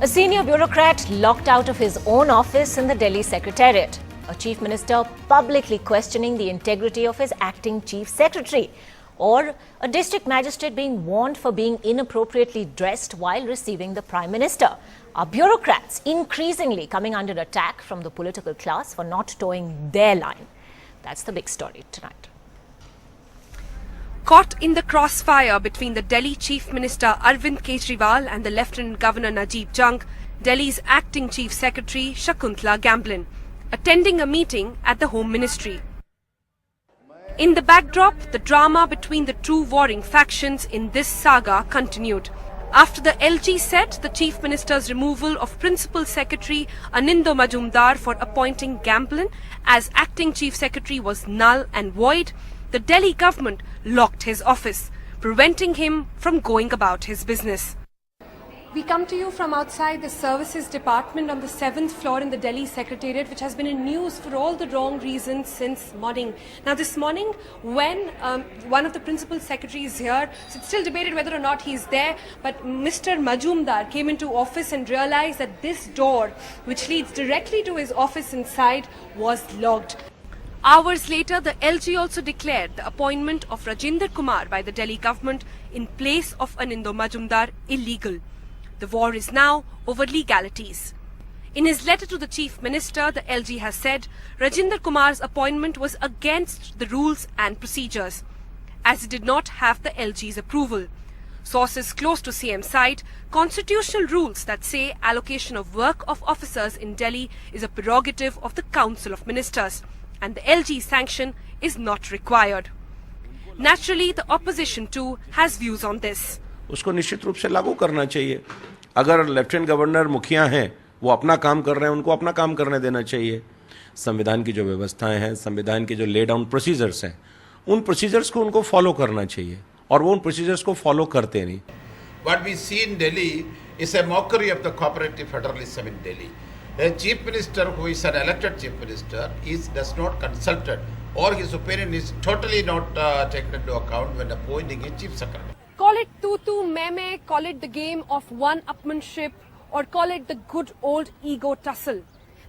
A senior bureaucrat locked out of his own office in the Delhi Secretariat. A chief minister publicly questioning the integrity of his acting chief secretary. Or a district magistrate being warned for being inappropriately dressed while receiving the Prime Minister. Are bureaucrats increasingly coming under attack from the political class for not towing their line? That's the big story tonight. Caught in the crossfire between the Delhi Chief Minister Arvind Kejriwal and the Lieutenant Governor Najeeb Jung, Delhi's acting Chief Secretary Shakuntala Gamblin, attending a meeting at the Home Ministry. In the backdrop, the drama between the two warring factions in this saga continued. After the LG said the Chief Minister's removal of Principal Secretary Anindo Majumdar for appointing Gamblin as acting Chief Secretary was null and void, the Delhi government locked his office, preventing him from going about his business. We come to you from outside the Services Department on the 7th floor in the Delhi Secretariat, which has been in news for all the wrong reasons since morning. Now this morning, when one of the principal secretaries here, so it's still debated whether or not he's there, but Mr. Majumdar came into office and realized that this door, which leads directly to his office inside, was locked. Hours later, the LG also declared the appointment of Rajinder Kumar by the Delhi government in place of Anindo Majumdar illegal. The war is now over legalities. In his letter to the Chief Minister, the LG has said Rajinder Kumar's appointment was against the rules and procedures, as it did not have the LG's approval. Sources close to CM cite constitutional rules that say allocation of work of officers in Delhi is a prerogative of the Council of Ministers, and the LG sanction is not required. Naturally, the opposition too has views on this. उसको निश्चित रूप से लागू करना चाहिए. अगर lieutenant governor मुखिया हैं, वो अपना काम कर रहे हैं, उनको अपना काम करने देना चाहिए. संविधान की जो व्यवस्थाएं हैं, संविधान के जो ले डाउन प्रोसीजर्स हैं, उन प्रोसीजर्स को उनको फॉलो करना चाहिए, और वो उन प्रोसीजर्स को फॉलो करते नहीं. What we see in Delhi is a mockery of the cooperative federalism in Delhi. A chief minister who is an elected chief minister does not consulted, or his opinion is totally not taken into account when appointing a chief secretary. Call it tutu meme, call it the game of one-upmanship, or call it the good old ego tussle.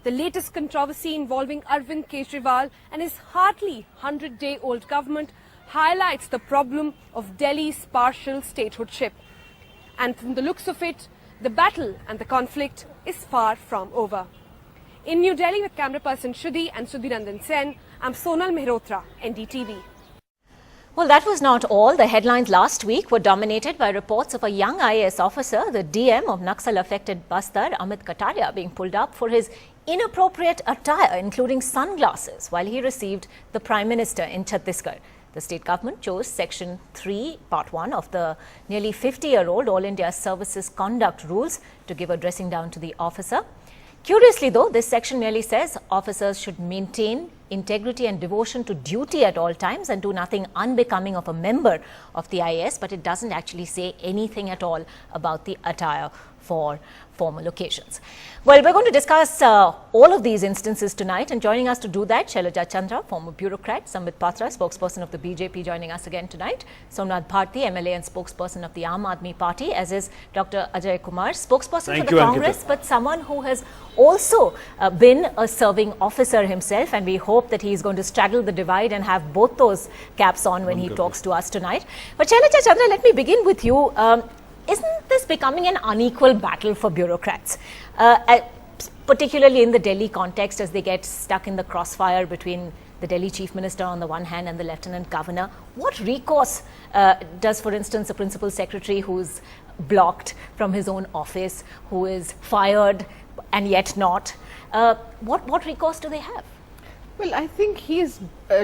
The latest controversy involving Arvind Kejriwal and his hardly 100-day-old government highlights the problem of Delhi's partial statehoodship. And from the looks of it, the battle and the conflict is far from over. In New Delhi with camera person Shruti and Sudhirandan Sen, I'm Sonal Mehrotra, NDTV. Well, that was not all. The headlines last week were dominated by reports of a young IAS officer, the DM of Naxal-affected Bastar, Amit Kataria, being pulled up for his inappropriate attire, including sunglasses, while he received the Prime Minister in Chhattisgarh. The state government chose Section 3, Part 1 of the nearly 50-year-old All India Services Conduct Rules to give a dressing down to the officer. Curiously, though, this section merely says officers should maintain integrity and devotion to duty at all times and do nothing unbecoming of a member of the IAS, but it doesn't actually say anything at all about the attire for formal occasions. Well, we're going to discuss all of these instances tonight, and joining us to do that, Shailaja Chandra, former bureaucrat, Sambit Patra, spokesperson of the BJP, joining us again tonight, Somnath Bharti, MLA and spokesperson of the Aam Aadmi Party, as is Dr. Ajay Kumar, spokesperson for the Congress, but someone who has also been a serving officer himself, and we hope that he is going to straddle the divide and have both those caps on when he talks to us tonight. But Shailaja Chandra, let me begin with you. Isn't this becoming an unequal battle for bureaucrats, particularly in the Delhi context, as they get stuck in the crossfire between the Delhi Chief Minister on the one hand and the Lieutenant Governor? What recourse does, for instance, a Principal Secretary who's blocked from his own office, who is fired and yet not, what recourse do they have? Well, I think he is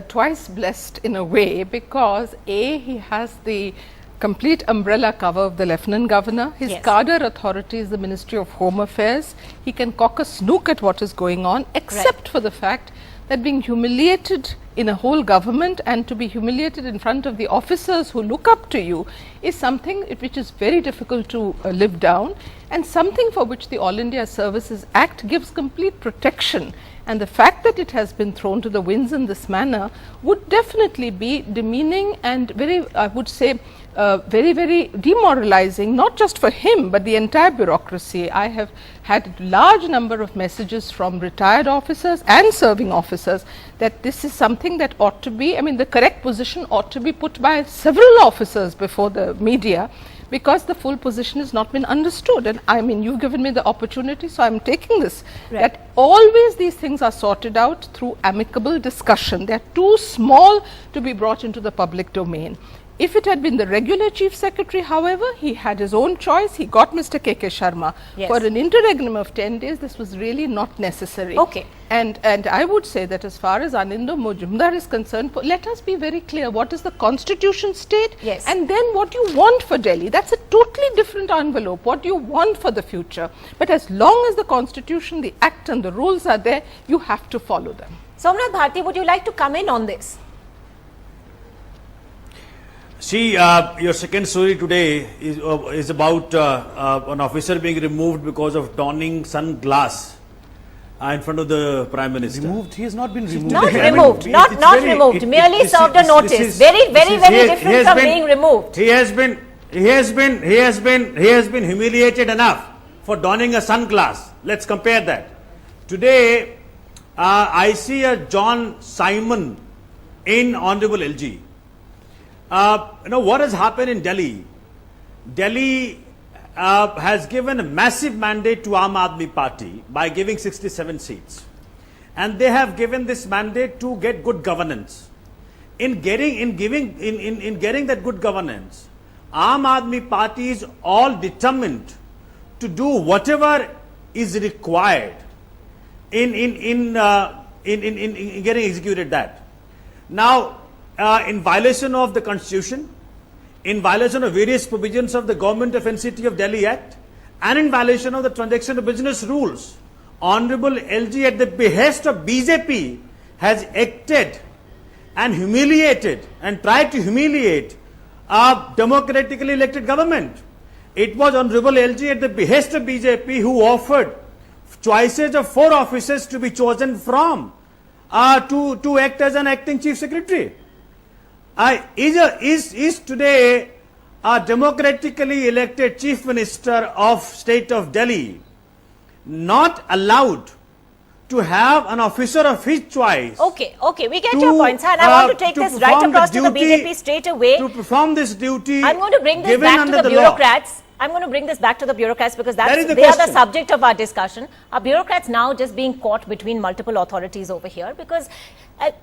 twice blessed in a way, because A, he has the complete umbrella cover of the Lieutenant Governor. His cadre authority is the Ministry of Home Affairs. He can cock a snook at what is going on, except for the fact that being humiliated in a whole government and to be humiliated in front of the officers who look up to you is something which is very difficult to live down. and something for which the All India Services Act gives complete protection. And the fact that it has been thrown to the winds in this manner would definitely be demeaning and very, I would say, very, very demoralizing, not just for him, but the entire bureaucracy. I have had a large number of messages from retired officers and serving officers that this is something that ought to be, I mean, the correct position ought to be put by several officers before the media, because the full position has not been understood. And I mean, you've given me the opportunity, so I'm taking this, that always these things are sorted out through amicable discussion. They're too small to be brought into the public domain. If it had been the regular Chief Secretary, however, he had his own choice. He got Mr. K.K. Sharma. Yes. For an interregnum of 10 days, this was really not necessary. Okay. And I would say that as far as Anindo Majumdar is concerned, let us be very clear. What is the constitution state? Yes. And then what you want for Delhi. That's a totally different envelope. What you want for the future. But as long as the constitution, the act and the rules are there, you have to follow them. Somnath Bharti, would you like to come in on this? See, your second story today is about an officer being removed because of donning sunglass in front of the Prime Minister. Removed? He has not been removed. Not I mean, removed, not removed, merely served a notice. Very different from being removed. He has been humiliated enough for donning a sunglass. Let's compare that. Today, I see a John Simon in Honorable LG. What has happened in Delhi? Delhi has given a massive mandate to Aam Aadmi Party by giving 67 seats. And they have given this mandate to get good governance. In getting that good governance, Aam Aadmi Party is all determined to do whatever is required in getting executed that. Now, in violation of the Constitution, in violation of various provisions of the Government of NCT of Delhi Act, and in violation of the transaction of business rules, Honorable LG at the behest of BJP has acted and humiliated and tried to humiliate a democratically elected government. It was Honorable LG at the behest of BJP who offered choices of 4 officers to be chosen from to act as an acting Chief Secretary. Is today a democratically elected Chief Minister of State of Delhi not allowed to have an officer of his choice? Okay, we get your point, sir, and I want to take this right across to the BJP straight away. To perform this duty, I'm going to bring this back to the bureaucrats. I'm going to bring this back to the bureaucrats because they are the subject of our discussion. Are bureaucrats now just being caught between multiple authorities over here? Because, as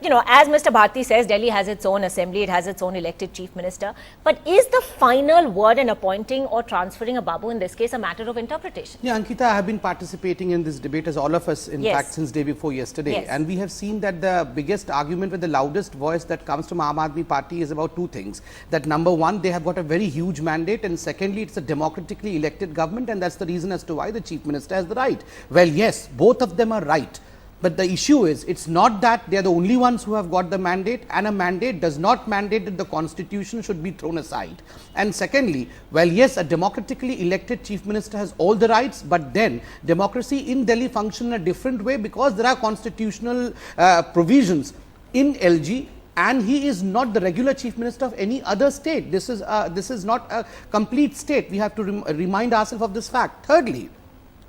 Mr. Bharti says, Delhi has its own assembly, it has its own elected chief minister. But is the final word in appointing or transferring a Babu in this case a matter of interpretation? Yeah, Ankita, I have been participating in this debate as all of us, in fact, since day before yesterday. Yes. And we have seen that the biggest argument with the loudest voice that comes from Aam Aadmi Party is about 2 things. That number 1, they have got a very huge mandate, and secondly, it's a democratically elected government, and that's the reason as to why the chief minister has the right. Well, yes, both of them are right. But the issue is, it's not that they are the only ones who have got the mandate, and a mandate does not mandate that the constitution should be thrown aside. And secondly, well, yes, a democratically elected chief minister has all the rights, but then democracy in Delhi functions in a different way because there are constitutional provisions in LG. And he is not the regular chief minister of any other state. This is not a complete state. We have to remind ourselves of this fact. Thirdly,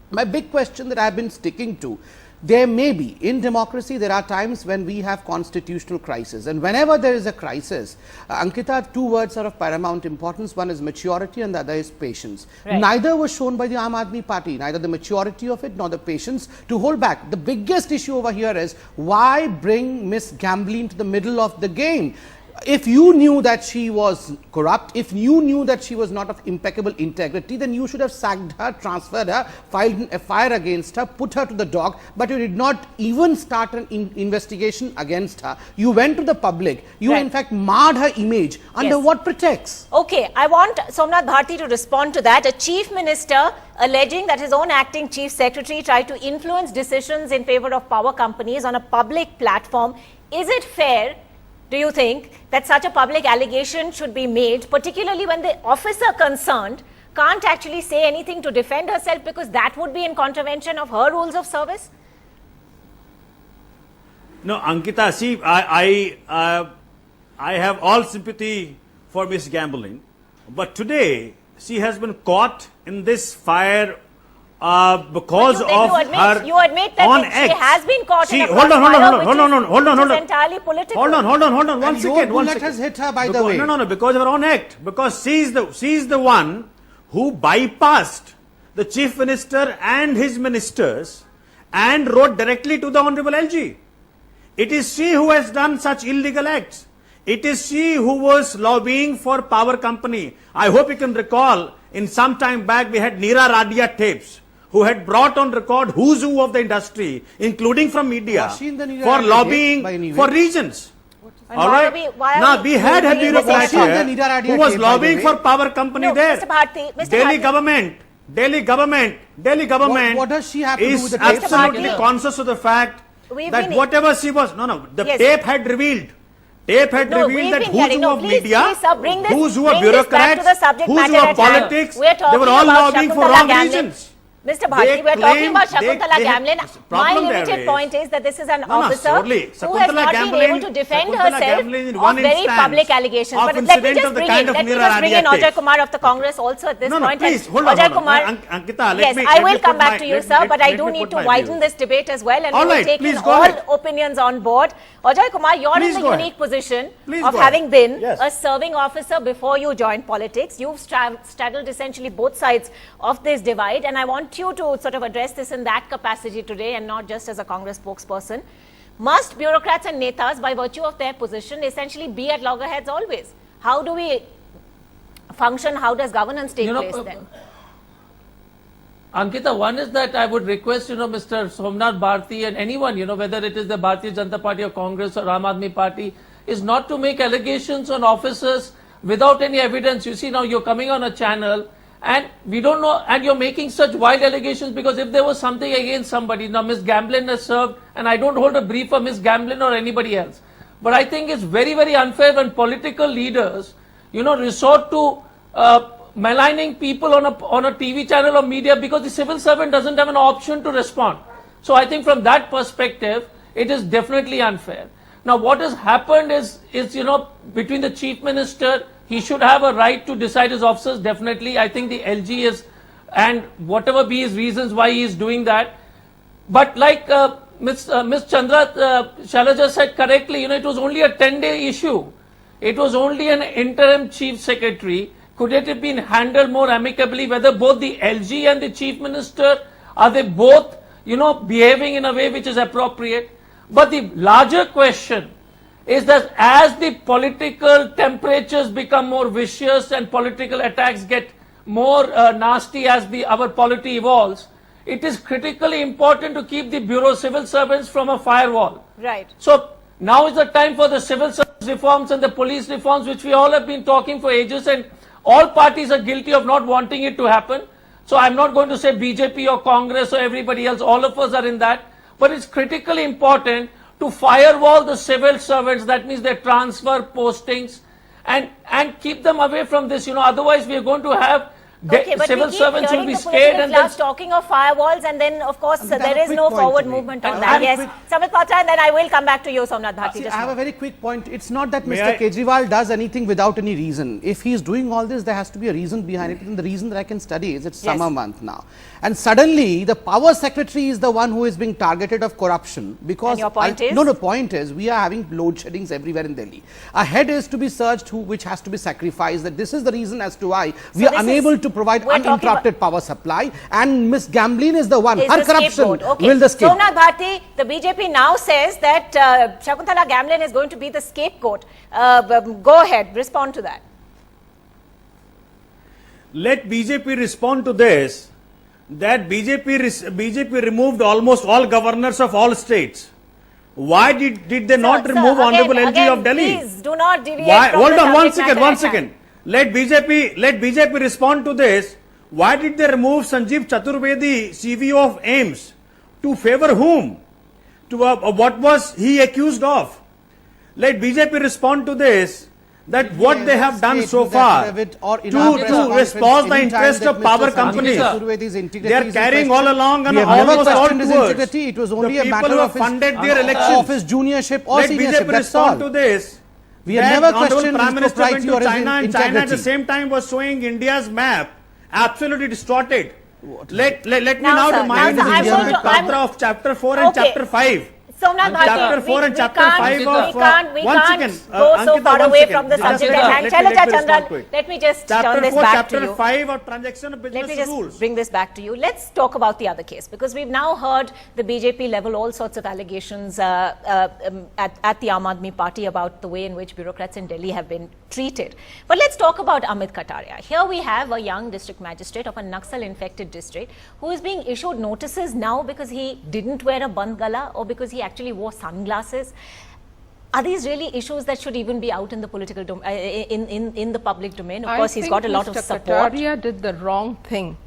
my big question that I have been sticking to, there may be, in democracy, there are times when we have constitutional crisis. And whenever there is a crisis, Ankita, 2 words are of paramount importance. One is maturity and the other is patience. Right. Neither was shown by the Aam Aadmi Party, neither the maturity of it nor the patience to hold back. The biggest issue over here is, why bring Miss Gambleen to the middle of the game? If you knew that she was corrupt, if you knew that she was not of impeccable integrity, then you should have sacked her, transferred her, filed an FIR against her, put her to the dock, but you did not even start an investigation against her. You went to the public. You in fact marred her image. Under what pretext? Okay, I want Somnath Bharti to respond to that. A chief minister alleging that his own acting chief secretary tried to influence decisions in favor of power companies on a public platform. Is it fair, do you think, that such a public allegation should be made, particularly when the officer concerned can't actually say anything to defend herself because that would be in contravention of her rules of service? No, Ankita, see, I have all sympathy for Miss Gambling, but today she has been caught in this fire because of her you admit that on she X. has been caught in a hold on, entirely political. Hold on, one And second. your bullet has hit her, by the way. No, because of her own act. Because she's the one who bypassed the chief minister and his ministers and wrote directly to the Honorable LG. It is she who has done such illegal acts. It is she who was lobbying for power company. I hope you can recall, in some time back, we had Neera Radia tapes, who had brought on record who's who of the industry, including from media, Was she in the Neera for Radia lobbying tape by any way? for regions. And All why right. are Now we we had a doing this bureaucrat again? Was she on the here Neera Radia who was tape, by the lobbying way? for power company No, there. Mr. Bharti, Mr. Delhi Bharti. government What does she have to do is with the tape? absolutely Mr. Bharti. conscious of the fact We've that been- whatever she was, the Yes. tape had revealed. Tape had No, revealed we've that been who's hearing- who no, of please, media, please, sir, bring this- who's who of bring this back to bureaucrats, the subject who's matter who of at hand. politics. We're They were talking all about lobbying for Shakuntala wrong Gamblin. reasons. Mr. Bharti, we're talking about Shakuntala they- Gamblin. My problem there limited is- point is that this is an No, officer surely. who has Shakuntala not been Gamblin- able to defend Shakuntala herself Gamblin in of one very instance public allegations. of But let me incident just of the bring kind in, of let me Neera just bring in Radia Ajay tapes. Kumar of the Congress also at this No, point. please, And hold Ajay on. Kumar, Ankita, let yes, me- I let will me come put back my- to you, let- sir, let- but I let do me need put to my widen views. this debate as well, and All we will right, take in please go all ahead. opinions on board. Ajay Kumar, you're Please in go the ahead. unique position Please of go ahead. having been Yes. a serving officer before you joined politics. You've straddled essentially both sides of this divide, and I want you to sort of address this in that capacity today and not just as a Congress spokesperson. Must bureaucrats and netas, by virtue of their position, essentially be at loggerheads always? How do we function? How does governance take place then? Ankita, one is that I would request, Mr. Somnath Bharti and anyone, whether it is the Bharatiya Janata Party or Congress or Aam Aadmi Party, is not to make allegations on officers without any evidence. You see, now you're coming on a channel and we don't know, and you're making such wild allegations because if there was something against somebody, now Ms. Gamblin has served, and I don't hold a brief for Ms. Gamblin or anybody else. But I think it's very, very unfair when political leaders, resort to maligning people on a TV channel or media because the civil servant doesn't have an option to respond. So I think from that perspective, it is definitely unfair. Now what has happened is between the chief minister, he should have a right to decide his officers, definitely. I think the LG is, and whatever be his reasons why he is doing that. But like Ms. Chandra Shalaja said correctly, it was only a 10-day issue. It was only an interim chief secretary. Could it have been handled more amicably, whether both the LG and the chief minister, are they both, behaving in a way which is appropriate? But the larger question is that as the political temperatures become more vicious and political attacks get more nasty as our polity evolves, it is critically important to keep the bureau civil servants from a firewall. Right. So now is the time for the civil service reforms and the police reforms, which we all have been talking for ages, and all parties are guilty of not wanting it to happen. So I'm not going to say BJP or Congress or everybody else, all of us are in that. But it's critically important to firewall the civil servants, that means their transfer postings, and keep them away from this. Otherwise we are going to have Okay, but civil we keep servants will hearing be the scared political and class then talking of firewalls, and then of course I have there a is quick no point forward to make. movement on I that. have a Yes, quick- Samit Patra, and then I will come back to you, Somnath Bharti. See, just I have now. a very quick point. It's not that May Mr. I- Kejriwal does anything without any reason. If he's doing all this, there has to be a reason behind it. And the reason that I can study is it's Yes. summer month now. And suddenly, the power secretary is the one who is being targeted of corruption. Because And your point is? No, the point is, we are having load sheddings everywhere in Delhi. A head is to be searched, which has to be sacrificed. That this is the reason as to why we are this unable is- to provide we're talking uninterrupted power supply. And Miss Gamblin is the one. Is Her the corruption scapegoat. Okay. will the scapegoat. Somnath Bharti, the BJP now says that Shakuntala Gamblin is going to be the scapegoat. Go ahead, respond to that. Let BJP respond to this, that BJP removed almost all governors of all states. Why did they not Sir, remove Honorable LG again, of Delhi? Please do not deviate Why? from Hold the on, one subject second, matter one at hand. second. Let BJP respond to this. Why did they remove Sanjeev Chaturvedi, CVO of AIMS, to favor whom? To what was he accused of? Let BJP respond to this. that what they have done so far to espouse the interest of power companies. They are carrying all along and almost all towards it was only the a people matter who of have funded their elections. Of his juniorship or Let seniorship. BJP That's all. respond to this. We have never questioned Prime his Minister went propriety to or his China, and China at integrity. the same time was showing India's map absolutely distorted. Let me Now, now sir, remind now, sir, I'm going to- Patra of chapter 4 and Okay. chapter 5. Somnath Bharti, Chapter 4 and chapter 5 of we one can't second, go so Ankita, far one away second. from the Just subject a at minute. hand. Let me Shailaja respond Chandran, to it. let me just Chapter turn this 4, back chapter to you. 5 of transaction of Let me business just rules. bring this back to you. Let's talk about the other case, because we've now heard the BJP level all sorts of allegations at the Aam Aadmi Party about the way in which bureaucrats in Delhi have been treated. But let's talk about Amit Kataria. Here we have a young district magistrate of a Naxal-infected district who is being issued notices now because he didn't wear a band gala or because he actually wore sunglasses. Are these really issues that should even be out in the political in the public domain? Of course, he's got a lot of support. Kataria did the wrong thing.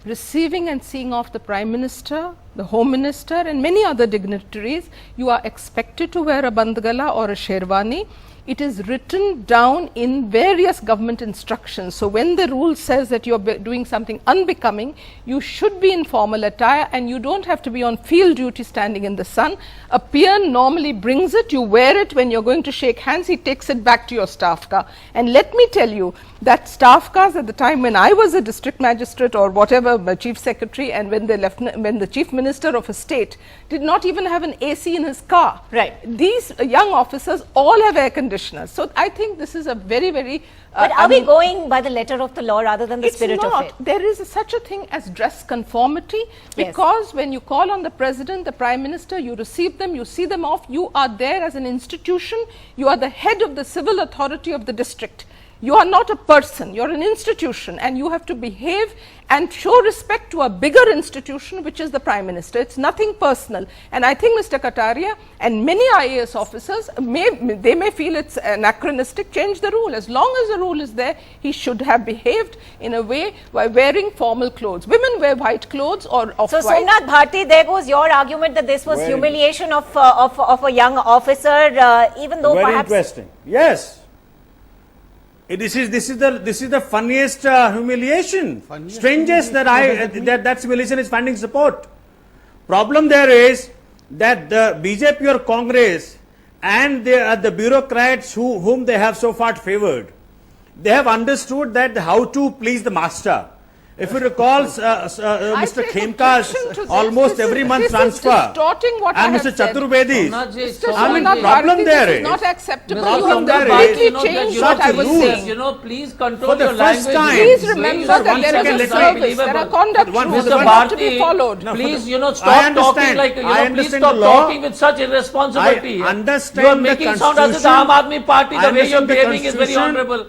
Receiving and seeing off the Prime Minister, the Home Minister and many other dignitaries, you are expected to wear a bandgala or a sherwani. It is written down in various government instructions. So when the rule says that you are doing something unbecoming, you should be in formal attire and you don't have to be on field duty standing in the sun. A peer normally brings it, you wear it when you're going to shake hands, he takes it back to your staff car. And let me tell you that staff cars at the time when I was a district magistrate or whatever, chief secretary, and when the chief minister of a state did not even have an AC in his car. Right. These young officers all have air conditioners. So I think this is a very, very... But are we going by the letter of the law rather than the spirit of it? There is such a thing as dress conformity, because when you call on the president, the prime minister, you receive them, you see them off, you are there as an institution, you are the head of the civil authority of the district. You are not a person, you are an institution, and you have to behave and show respect to a bigger institution, which is the Prime Minister. It's nothing personal. And I think Mr. Kataria and many IAS officers, they may feel it's anachronistic, change the rule. As long as the rule is there, he should have behaved in a way by wearing formal clothes. Women wear white clothes or off-white. So Somnath Bharti, there goes your argument that this was humiliation of a young officer, even though Very perhaps... interesting. Yes. This is the funniest humiliation. Strangest that humiliation is finding support. Problem there is that the BJP or Congress and the bureaucrats whom they have so far favored, they have understood that how to please the master. If you recall, Mr. Khemka's almost every month transfer, and Mr. Chaturvedi's, I mean, problem there is not acceptable. Problem You have there is completely changed what I was saying. You know, please control For the your first language. time. Please remember that there is a service, there are conduct rules Mr. that have to be Bharti, followed. please, I stop talking understand. like, I please understand stop the law. talking with such irresponsibility. I understand You are the making sound as if the Constitution. Aam Aadmi Party, I the way you are understand the behaving is very Constitution. honorable.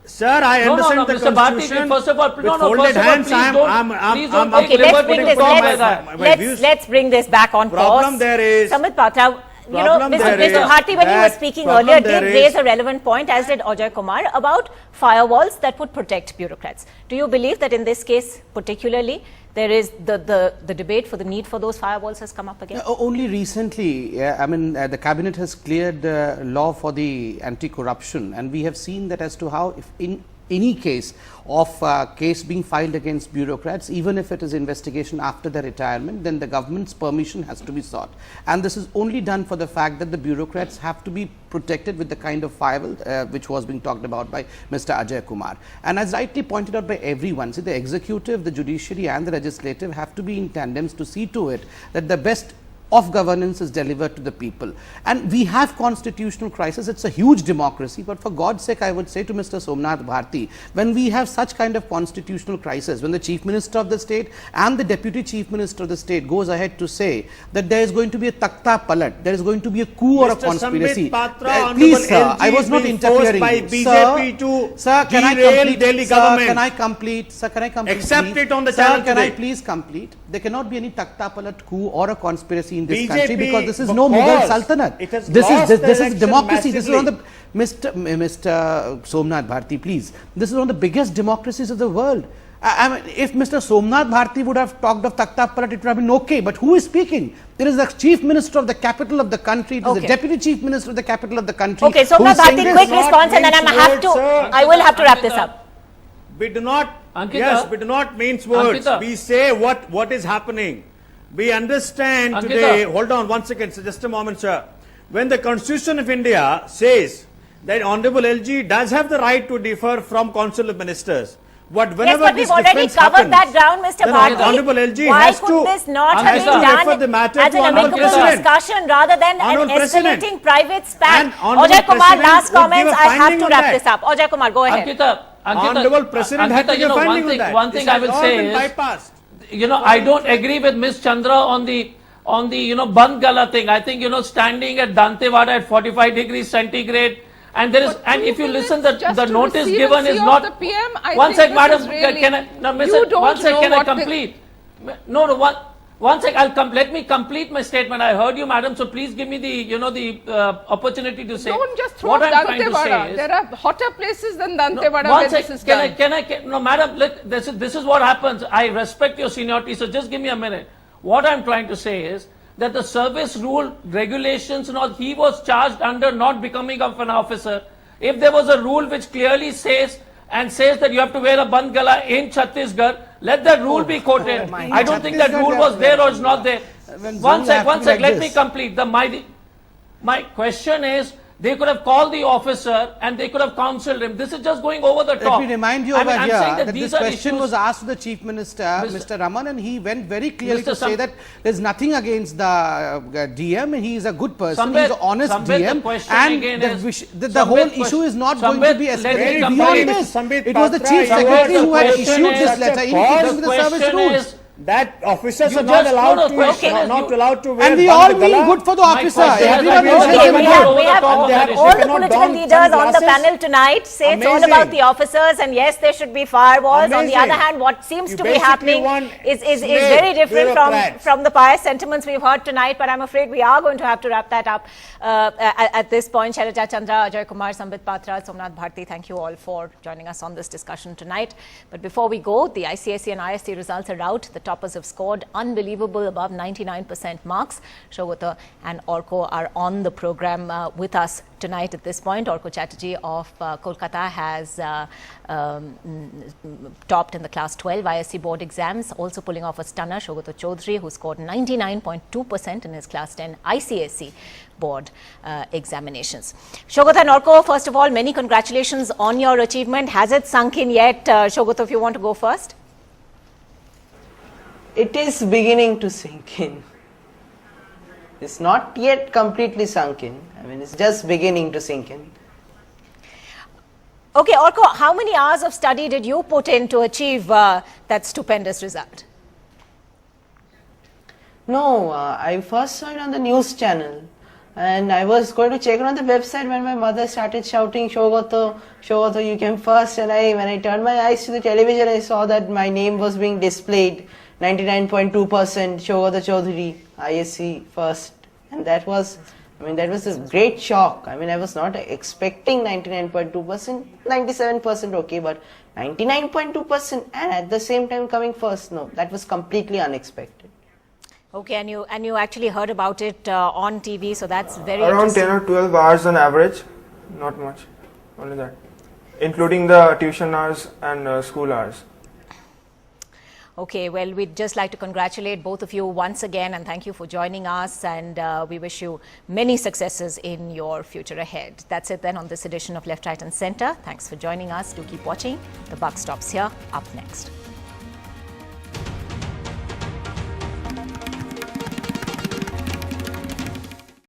Sir, I understand the Mr. Bharti, Constitution. first of all, with no, folded first of all, hands, please don't Okay, take let's liberty bring to this. talk like that. Let's bring this back on course. Problem there is- Samit Patra, Mr. Bharti, when you were speaking earlier, did raise a relevant point, as did Ajay Kumar, about firewalls that would protect bureaucrats. Do you believe that in this case, particularly, there is the debate for the need for those firewalls has come up again? Only recently, I mean, the cabinet has cleared the law for the anti-corruption, and we have seen that as to how, if in any case of case being filed against bureaucrats, even if it is investigation after their retirement, then the government's permission has to be sought. And this is only done for the fact that the bureaucrats have to be protected with the kind of firewall which was being talked about by Mr. Ajay Kumar. And as rightly pointed out by everyone, see, the executive, the judiciary and the legislative have to be in tandems to see to it that the best of governance is delivered to the people. And we have constitutional crisis. It's a huge democracy, but for God's sake, I would say to Mr. Somnath Bharti, when we have such kind of constitutional crisis, when the chief minister of the state and the deputy chief minister of the state goes ahead to say that there is going to be a takta palat, there is going to be a coup or a conspiracy. Please, sir, I was not interfering. By BJP sir, can I complete? Delhi Sir, government. can I complete? Sir, can I complete? Accept please? it on the Sir, channel can I today. please complete? There cannot be any takta palat coup or a conspiracy in this BJP, country, because this is no Mughal Sultanate. it has This lost is the this is election democracy. This is one of massively. the Mr. Somnath Bharti, please. This is one of the biggest democracies of the world. I mean, if Mr. Somnath Bharti would have talked of Takhta Palat, it would have been okay. But who is speaking? There is the Chief Minister of the capital of the country. It is the Deputy Chief Minister of the capital of the country. Okay, Somnath Bharti, quick response, and then I will have to wrap this up. We do not, Ankita, yes, we do not mince words. Ankita. We say what is happening. We understand Ankita. today, hold on 1 second, sir, just a moment, sir. When the Constitution of India says that Honorable LG does have the right to differ from Council of Ministers, but whenever yes, but we've already covered that ground, Mr. Bharti. Honorable LG Why has could to, this not have has been to refer done the matter as to an Honorable amicable President. discussion rather than an Honorable President. escalating private spat? And Honorable Ajay Kumar, President last would give comments. a I have finding to on wrap that. this up. Ajay Kumar, go ahead. Ankita, Honorable President had to Ankita, give finding on that. One thing This I has will all say been is, bypassed. I don't agree with Ms. Chandra on the Band Gala thing. I think, standing at Dantewada at 45 degrees centigrade, and there is, and if you listen, the notice given is not. The PM, one sec, madam, really, can I? No, Miss, you don't one sec, know can I what complete? One sec, let me complete my statement. I heard you, madam. So please give me the opportunity to say. Don't just throw what up I'm trying to say Dantewada. is, There are hotter places than Dantewada one where sec, this is done. no, madam, look, this is what happens. I respect your seniority, so just give me a minute. What I'm trying to say is that the service rule, regulations, and all, he was charged under not becoming of an officer. If there was a rule which clearly says that you have to wear a band gala in Chhattisgarh, let that rule be quoted. I don't think that rule was there or is not there. One sec, let me complete. My question is, they could have called the officer and they could have counseled him. This is just going over the top. Let me remind you over I'm here saying that this question was asked to the Chief Minister, Mr. Raman, and he went very clearly to say that there's nothing against the DM, and he is a good person, he's an honest DM, and the whole issue is not going to be escalated beyond this. It was the Chief Secretary who had issued this letter in keeping with the service rules. That officers are not allowed to wear. And we all mean good for the officer. Everyone wishes him We good. have all the political leaders on the panel tonight say it's all about the officers, and yes, there should be firewalls. On the other hand, what seems to be happening is very different from the pious sentiments we've heard tonight, but I'm afraid we are going to have to wrap that up at this point. Shailaja Chandra, Ajay Kumar, Sambit Patra, Somnath Bharti, thank you all for joining us on this discussion tonight. But before we go, the ICSE and ISC results are out. The toppers have scored unbelievable above 99% marks. Shogota and Orko are on the program with us tonight at this point. Orko Chatterjee of Kolkata has topped in the class 12 ISC board exams, also pulling off a stunner. Shogota Chaudhary, who scored 99.2% in his class 10 ICSE board examinations. Shogota and Orko, first of all, many congratulations on your achievement. Has it sunk in yet? Shogota, if you want to go first. It is beginning to sink in. It's not yet completely sunk in. I mean, it's just beginning to sink in. Okay, Orko, how many hours of study did you put in to achieve that stupendous result? No, I first saw it on the news channel. And I was going to check it on the website when my mother started shouting, Shogota, Shogota, you came first. And when I turned my eyes to the television, I saw that my name was being displayed. 99.2%, Shogota Chaudhary, ISC first. And that was a great shock. I mean, I was not expecting 99.2%, 97% okay, but 99.2% and at the same time coming first, no, that was completely unexpected. Okay, and you actually heard about it on TV, so that's very around 10 or 12 hours on average, not much, only that, including the tuition hours and school hours. Okay, well, we'd just like to congratulate both of you once again and thank you for joining us, and we wish you many successes in your future ahead. That's it then on this edition of Left, Right and Centre. Thanks for joining us. Do keep watching. The buck stops here. Up next.